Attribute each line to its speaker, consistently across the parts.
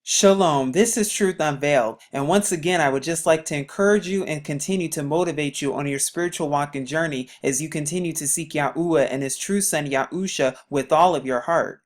Speaker 1: Shalom, this is Truth Unveiled, and once again, I would just like to encourage you and continue to motivate you on your spiritual walking journey as you continue to seek YAHUAH and His true Son YAHUSHA with all of your heart.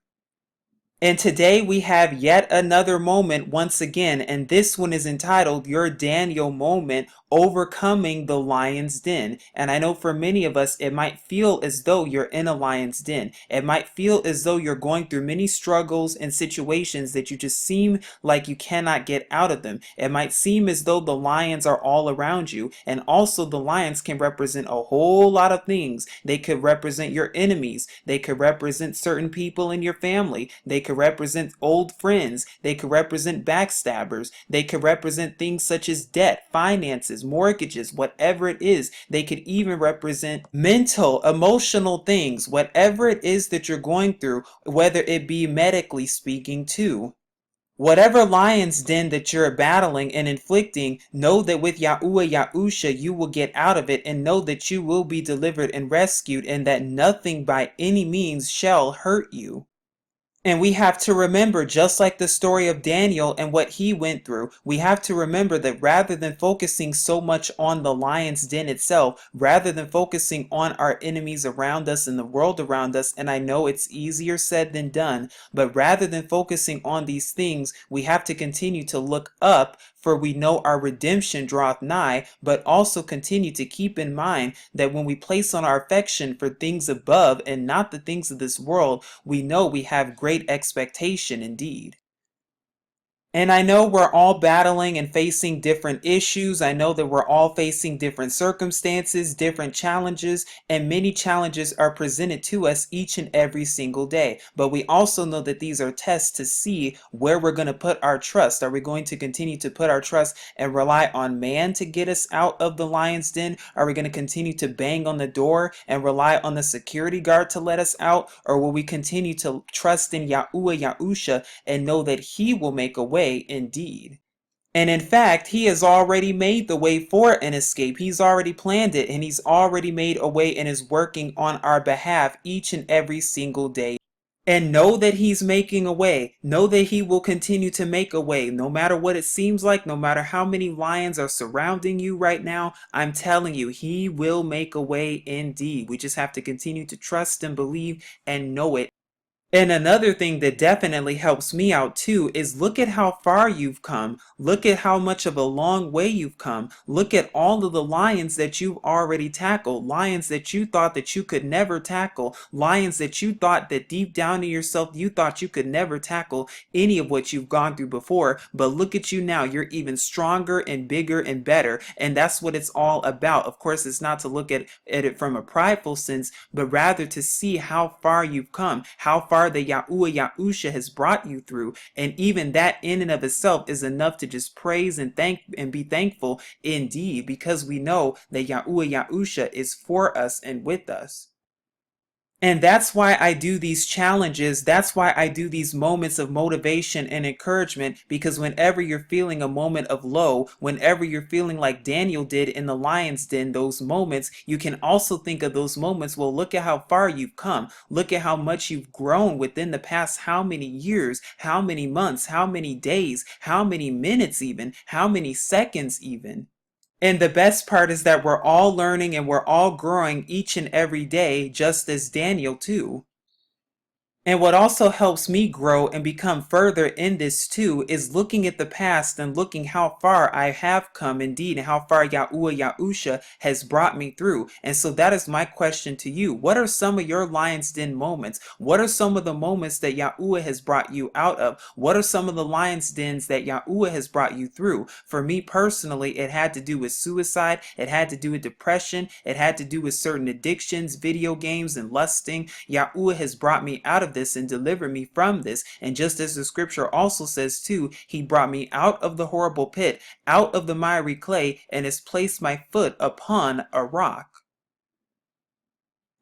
Speaker 1: And today we have yet another moment once again, and this one is entitled Your Daniel Moment, Overcoming the Lion's Den. And I know for many of us, it might feel as though you're in a lion's den. It might feel as though you're going through many struggles and situations that you just seem like you cannot get out of them. It might seem as though the lions are all around you, and also the lions can represent a whole lot of things. They could represent your enemies. They could represent certain people in your family. They could represent old friends. They could represent backstabbers. They could represent things such as debt, finances, mortgages, whatever it is. They could even represent mental, emotional things, whatever it is that you're going through, whether it be medically speaking too. Whatever lion's den that you're battling and inflicting, know that with YAHUAH YAHUSHA you will get out of it, and know that you will be delivered and rescued, and that nothing by any means shall hurt you. And we have to remember, just like the story of Daniel and what he went through, we have to remember that rather than focusing so much on the lion's den itself, rather than focusing on our enemies around us and the world around us, and I know it's easier said than done, but rather than focusing on these things, we have to continue to look up, for we know our redemption draweth nigh, but also continue to keep in mind that when we place on our affection for things above and not the things of this world, we know we have great expectation indeed. And I know we're all battling and facing different issues. I know that we're all facing different circumstances, different challenges, and many challenges are presented to us each and every single day. But we also know that these are tests to see where we're going to put our trust. Are we going to continue to put our trust and rely on man to get us out of the lion's den? Are we going to continue to bang on the door and rely on the security guard to let us out? Or will we continue to trust in YAHUAH YAHUSHA and know that He will make a way indeed? And in fact, He has already made the way for an escape. He's already planned it, and He's already made a way and is working on our behalf each and every single day. And know that He's making a way. Know that He will continue to make a way. No matter what it seems like, no matter how many lions are surrounding you right now, I'm telling you, He will make a way indeed. We just have to continue to trust and believe and know it. And another thing that definitely helps me out too is look at how far you've come. Look at how much of a long way you've come. Look at all of the lions that you've already tackled. Lions that you thought that you could never tackle. Lions that you thought that deep down in yourself you thought you could never tackle any of what you've gone through before. But look at you now. You're even stronger and bigger and better. And that's what it's all about. Of course, it's not to look at it from a prideful sense, but rather to see how far you've come, how far the YAHUAH YAHUSHA has brought you through. And even that in and of itself is enough to just praise and thank and be thankful indeed, because we know that YAHUAH YAHUSHA is for us and with us. And that's why I do these challenges. That's why I do these moments of motivation and encouragement, because whenever you're feeling a moment of low, whenever you're feeling like Daniel did in the lion's den, those moments, you can also think of those moments. Well, look at how far you've come. Look at how much you've grown within the past how many years, how many months, how many days, how many minutes even, how many seconds even. And the best part is that we're all learning and we're all growing each and every day, just as Daniel too. And what also helps me grow and become further in this too is looking at the past and looking how far I have come indeed, and how far YAHUAH YAHUSHA has brought me through. And so that is my question to you. What are some of your lion's den moments? What are some of the moments that YAHUAH has brought you out of? What are some of the lion's dens that YAHUAH has brought you through? For me personally, it had to do with suicide. It had to do with depression. It had to do with certain addictions, video games, and lusting. YAHUAH has brought me out of this and deliver me from this. And just as the scripture also says too, He brought me out of the horrible pit, out of the miry clay, and has placed my foot upon a rock.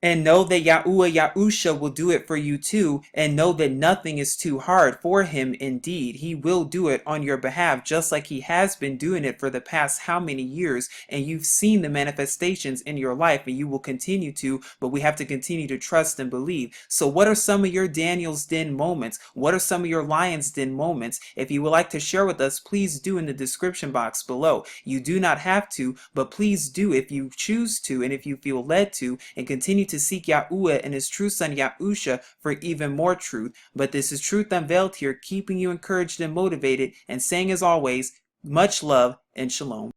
Speaker 1: And know that Yahuwah Yahusha will do it for you too, and know that nothing is too hard for him indeed. He will do it on your behalf, just like he has been doing it for the past how many years, and you've seen the manifestations in your life, and you will continue to, but we have to continue to trust and believe. So what are some of your Daniel's Den moments? What are some of your Lion's Den moments? If you would like to share with us, please do in the description box below. You do not have to, but please do if you choose to, and if you feel led to, and continue to seek Yahuwah and his true son Yahusha for even more truth. But this is Truth Unveiled here, keeping you encouraged and motivated, and saying as always, much love and shalom.